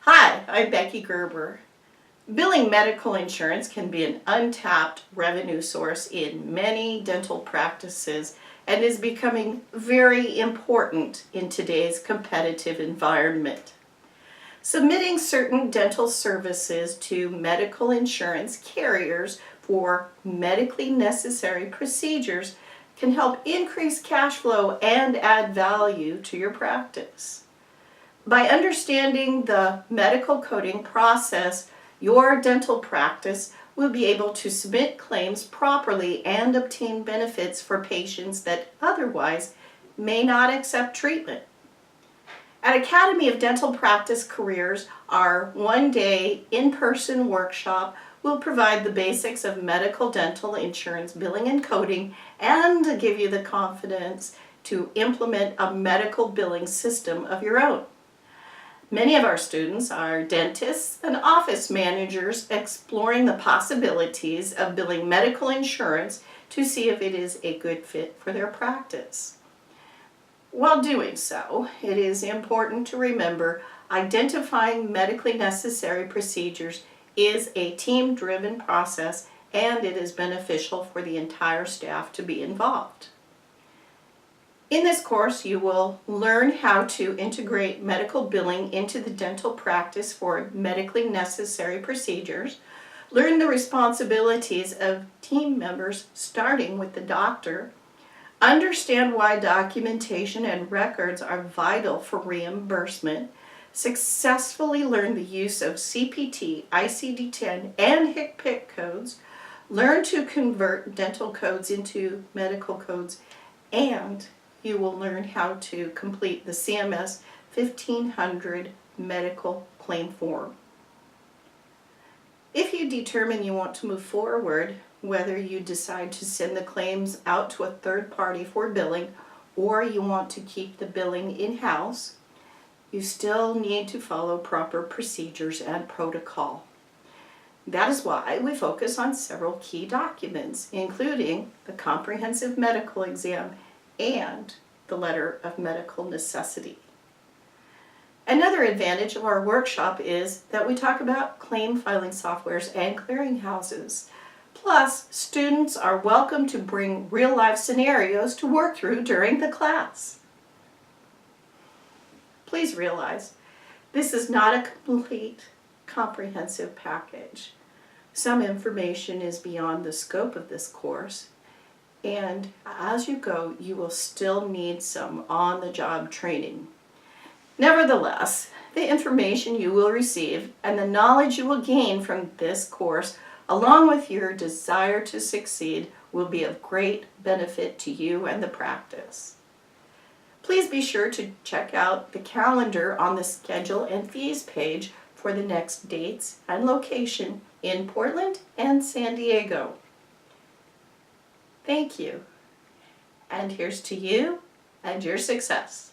Hi, I'm Becky Gerber. Billing medical insurance can be an untapped revenue source in many dental practices and is becoming very important in today's competitive environment. Submitting certain dental services to medical insurance carriers for medically necessary procedures can help increase cash flow and add value to your practice. By understanding the medical coding process, your dental practice will be able to submit claims properly and obtain benefits for patients that otherwise may not accept treatment. At Academy of Dental Practice Careers, our one-day in-person workshop will provide the basics of medical dental insurance billing and coding and give you the confidence to implement a medical billing system of your own. Many of our students are dentists and office managers exploring the possibilities of billing medical insurance to see if it is a good fit for their practice. While doing so, it is important to remember identifying medically necessary procedures is a team-driven process, and it is beneficial for the entire staff to be involved. In this course, you will learn how to integrate medical billing into the dental practice for medically necessary procedures, learn the responsibilities of team members starting with the doctor, understand why documentation and records are vital for reimbursement, successfully learn the use of CPT, ICD-10, and HCPCS codes, learn to convert dental codes into medical codes, and you will learn how to complete the CMS 1500 medical claim form. If you determine you want to move forward, whether you decide to send the claims out to a third party for billing or you want to keep the billing in-house, you still need to follow proper procedures and protocol. That is why we focus on several key documents, including the comprehensive medical exam and the letter of medical necessity. Another advantage of our workshop is that we talk about claim filing softwares and clearinghouses. Plus, students are welcome to bring real-life scenarios to work through during the class. Please realize, this is not a complete, comprehensive package. Some information is beyond the scope of this course, and as you go, you will still need some on-the-job training. Nevertheless, the information you will receive and the knowledge you will gain from this course, along with your desire to succeed, will be of great benefit to you and the practice. Please be sure to check out the calendar on the schedule and fees page for the next dates and location in Portland and San Diego. Thank you, and here's to you and your success.